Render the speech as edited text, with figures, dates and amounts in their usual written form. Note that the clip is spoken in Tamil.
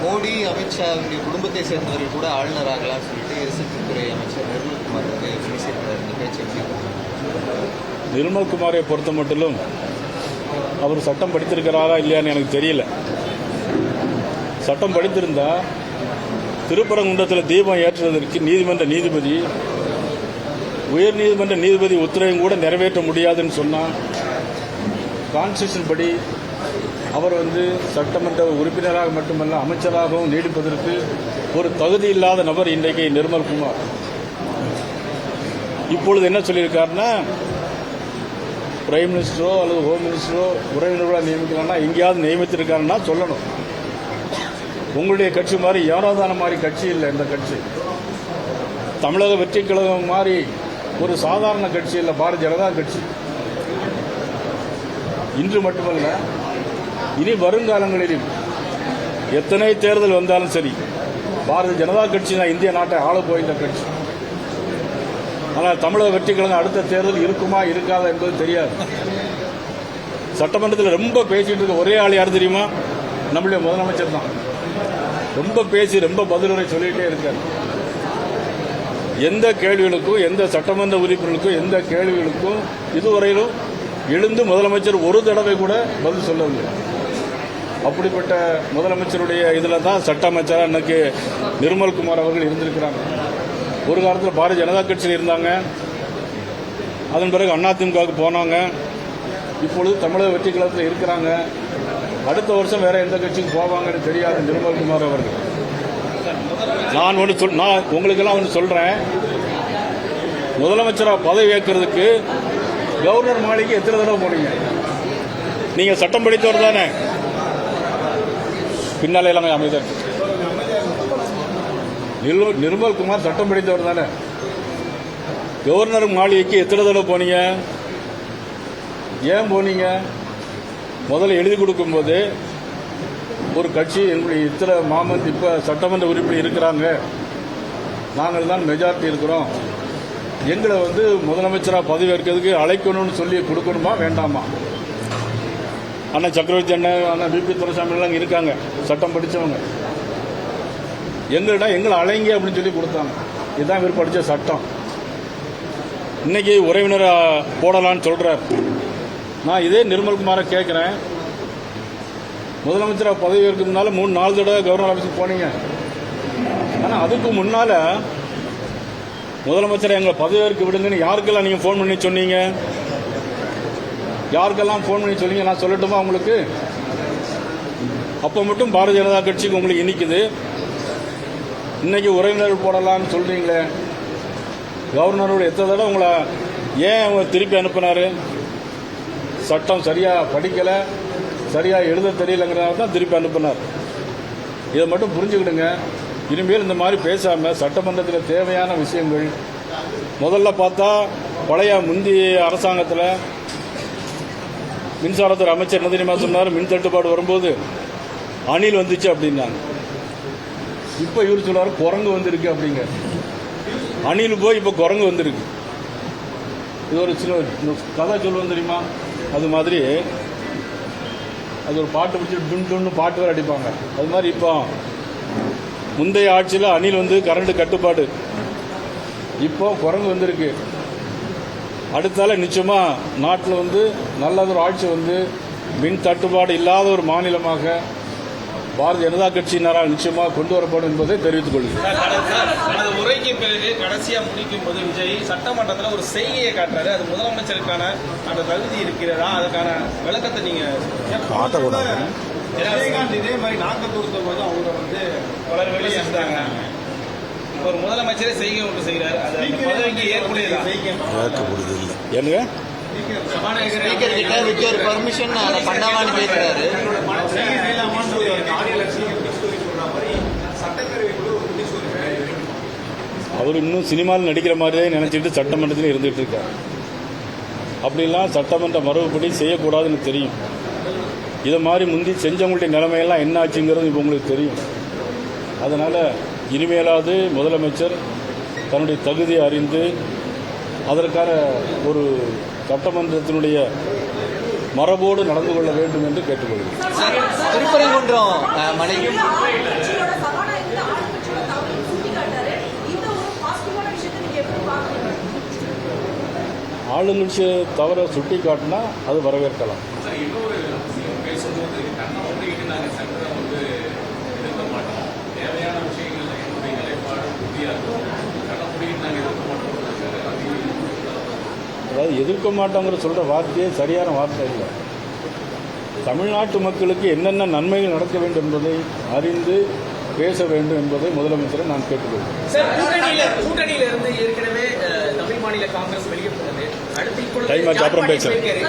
மோடி அமித்ஷா குடும்பத்தை சேர்ந்தவர்கள் கூட ஆளுநர் ஆகலாம்னு சொல்லிட்டு எரிசக்தித்துறை அமைச்சர் நிர்மல்குமார் வந்து பேசியிருக்கிறார். இந்த பேச்சு எப்படி? நிர்மல்குமாரை பொறுத்த மட்டிலும் அவர் சட்டம் படித்திருக்கிறாரா இல்லையான்னு எனக்கு தெரியல. சட்டம் படித்திருந்தா திருப்பரங்குன்றத்தில் தீபம் ஏற்றுவதற்கு நீதிமன்ற நீதிபதி உயர் நீதிமன்ற நீதிபதி உத்தரவையும் கூட நிறைவேற்ற முடியாதுன்னு சொன்னால் கான்ஸ்டியூஷன் படி அவர் வந்து சட்டமன்ற உறுப்பினராக மட்டுமல்ல அமைச்சராகவும் நீடிப்பதற்கு ஒரு தகுதி இல்லாத நபர் இன்றைக்கு நிர்மல்குமார். இப்பொழுது என்ன சொல்லியிருக்காருன்னா, பிரைம் மினிஸ்டரோ அல்லது ஹோம் மினிஸ்டரோ உறவினர்களாக நியமிக்கலாம்னா எங்கேயாவது நியமித்திருக்காருன்னா சொல்லணும். உங்களுடைய கட்சி மாதிரி யாராதான மாதிரி கட்சி இல்லை. இந்த கட்சி தமிழக வெற்றி கழகம் மாதிரி ஒரு சாதாரண கட்சி இல்லை. பாரதிய ஜனதா கட்சி இன்று மட்டுமல்ல, இனி வருங்காலங்களிலும் எத்தனை தேர்தல் வந்தாலும் சரி பாரதிய ஜனதா கட்சி தான் இந்திய நாட்டை ஆள போகின்ற கட்சி. ஆனால் தமிழக வெற்றி கழகம் அடுத்த தேர்தல் இருக்குமா இருக்காதா என்பது தெரியாது. சட்டமன்றத்தில் ரொம்ப பேசிட்டு இருக்க ஒரே ஆள் யார் தெரியுமா? நம்மளுடைய முதலமைச்சர் தான். ரொம்ப பேசி ரொம்ப பதிலுரை சொல்லிட்டே இருக்கார். எந்த கேள்விகளுக்கும் எந்த சட்டமன்ற உறுப்பினர்களுக்கும் எந்த கேள்விகளுக்கும் இதுவரையிலும் எழுந்து முதலமைச்சர் ஒரு தடவை கூட பதில் சொல்லவில்லை. அப்படிப்பட்ட முதலமைச்சருடைய இதில் தான் சட்ட அமைச்சராக இன்னைக்கு நிர்மல்குமார் அவர்கள் இருந்திருக்கிறாங்க. ஒரு காலத்தில் பாரதிய ஜனதா கட்சியில் இருந்தாங்க. அதன் பிறகு அதிமுகவுக்கு போனாங்க. இப்பொழுது தமிழக வெற்றி கழகத்தில் இருக்கிறாங்க. அடுத்த வருஷம் வேற எந்த கட்சிக்கு போவாங்கன்னு தெரியாது நிர்மல்குமார் அவர்கள். நான் உங்களுக்கெல்லாம் ஒன்று சொல்றேன். முதலமைச்சராக பதவி ஏற்கிறதுக்கு கவர்னர் மாளிகை எத்தனை தடவை போனீங்க? நீங்க சட்டம் படித்தவர் தானே? பின்னாலே எல்லாம் அமைதர் நிர்மல்குமார் சட்டம் படித்தவர் தானே? கவர்னர் மாளிகைக்கு எத்தனை தடவை போனீங்க? ஏன் போனீங்க? முதல்ல எழுதி கொடுக்கும்போது ஒரு கட்சி எங்களுடைய இத்தனை மாமன் இப்ப சட்டமன்ற உறுப்பினர் இருக்கிறாங்க, நாங்கள் தான் மெஜாரிட்டி இருக்கிறோம், எங்களை வந்து முதலமைச்சராக பதவி ஏற்கிறதுக்கு அழைக்கணும்னு சொல்லி கொடுக்கணுமா வேண்டாமா? அண்ணா சக்கரவர்த்தி அண்ணன், அண்ணா பிபி துரைசாமி எல்லாம் இருக்காங்க, சட்டம் படித்தவங்க. எங்களை அழைங்க அப்படின்னு சொல்லி கொடுத்தாங்க. இதுதான் இவர் படித்த சட்டம். இன்னைக்கு உறவினரை போடலான்னு சொல்றார். நான் இதே நிர்மல்குமாரை கேட்கிறேன், முதலமைச்சராக பதவி ஏற்கிறதுனால 3-4 தடவை கவர்னர் ஆஃபீஸுக்கு போனீங்க. ஆனால் அதுக்கு முன்னால முதலமைச்சரை எங்களை பதவி ஏற்க விடுங்கன்னு யாருக்கெல்லாம் நீங்க போன் பண்ணி சொன்னீங்க? யாருக்கெல்லாம் போன் பண்ணி சொன்னீங்க? நான் சொல்லட்டுமா உங்களுக்கு? அப்ப மட்டும் பாரதிய ஜனதா கட்சிக்கு உங்களுக்கு இனிக்குது. இன்னைக்கு உறவினர் போடலாம்னு சொல்றீங்களே, கவர்னரோட எத்தனை தடவை உங்களை ஏன் அவங்க திருப்பி அனுப்பினாரு? சட்டம் சரியா படிக்கல, சரியா எழுத தெரியலங்கிறதால தான் திருப்பி அனுப்பினார். இதை மட்டும் புரிஞ்சுக்கிடுங்க. இனிமேல் இந்த மாதிரி பேசாம சட்டமன்றத்தில் தேவையான விஷயங்கள், முதல்ல பார்த்தா பழைய முந்தைய அரசாங்கத்தில் மின்சாரத்துறை அமைச்சர் என்ன தெரியுமா சொன்னார்? மின் தட்டுப்பாடு வரும்போது அணில் வந்துச்சு அப்படின்னாங்க. இப்ப இவர் சொல்றாரு குரங்கு வந்திருக்கு அப்படிங்க. அணில் போய் இப்ப குரங்கு வந்திருக்கு. இது ஒரு சின்ன கதை சொல்லுவோம் தெரியுமா? அது மாதிரி அது ஒரு பாட்டு பிடிச்சி டுன் டுன்னு பாட்டு வேறு அடிப்பாங்க. அது மாதிரி இப்போ முந்தைய ஆட்சியில் அணில் வந்து கரண்ட் கட்டுப்பாடு, இப்போ குரங்கு வந்திருக்கு. அடுத்தால நிச்சயமா நாட்டில் வந்து நல்லதொரு ஆட்சி வந்து மின் தட்டுப்பாடு இல்லாத ஒரு மாநிலமாக பாரதிய ஜனதா கட்சியினரால் நிச்சயமாக கொண்டு வரப்படும் என்பதை தெரிவித்துக் கொள்கிறேன். உரைக்கு பிறகு கடைசியா முடிக்கும் போது விஜய் சட்டமன்றத்தில் ஒரு செய்கையை காட்டுறாரு. அது முதலமைச்சருக்கான அந்த தகுதி இருக்கிறதா? அதுக்கான விளக்கத்தை நீங்க இதே மாதிரி நாட்டை பொறுத்த போது அவங்க வந்து பலர் வெளியே இருந்தாங்க. ஒரு முதலமைச்சரே செய்கை ஒன்று செய்கிறார். அது பதவிக்கு ஏற்புடையதா? என்னங்க பர்மிஷன் பண்ணாமனு கேட்கிறாரு. அவர் இன்னும் சினிமாவில் நடிக்கிற மாதிரியே நினைச்சிட்டு சட்டமன்றத்தில் இருந்துட்டு இருக்கார். அப்படிலாம் சட்டமன்ற மரபுப்படி செய்யக்கூடாதுன்னு தெரியும். இதை மாதிரி முந்தி செஞ்சவங்களுடைய நிலைமையெல்லாம் என்ன ஆச்சுங்கிறது இப்போ உங்களுக்கு தெரியும். அதனால இனிமேலாவது முதலமைச்சர் தன்னுடைய தகுதியை அறிந்து அதற்கான ஒரு சட்டமன்றத்தினுடைய மரபோடு நடந்து கொள்ள வேண்டும் என்று கேட்டுக்கொள்கிறேன். திருப்பரங்குன்றம் மலை ஆளுங்கட்சியை தவற சுட்டி காட்டினா அது வரவேற்கலாம். சார், இன்னொரு விஷயம் பேசும்போது கண்ணை மூடிக்கிட்டு நாங்கள் சட்டத்தை வந்து எதிர்க்க மாட்டோம், தேவையான விஷயங்கள்ல என்னுடைய நிலைப்பாடு உறுதியாக இருக்கும், கண்ணை மூடிக்கிட்டு நாங்கள் எதிர்க்க மாட்டோம். அதாவது எதிர்க்க மாட்டோங்கிற சொல்கிற வார்த்தையே சரியான வார்த்தை இல்லை. தமிழ்நாட்டு மக்களுக்கு என்னென்ன நன்மைகள் நடக்க வேண்டும் என்பதை அறிந்து பேச வேண்டும் என்பதை முதலமைச்சரை நான் கேட்டுக்கொள்கிறேன். சார், கூட்டணியில இருந்து ஏற்கனவே தமிழ் மாநில காங்கிரஸ் வெளியே போனது. அடுத்து இப்பொழுது டைம் ஆச்சு, அப்புறம் பேசுறேன்.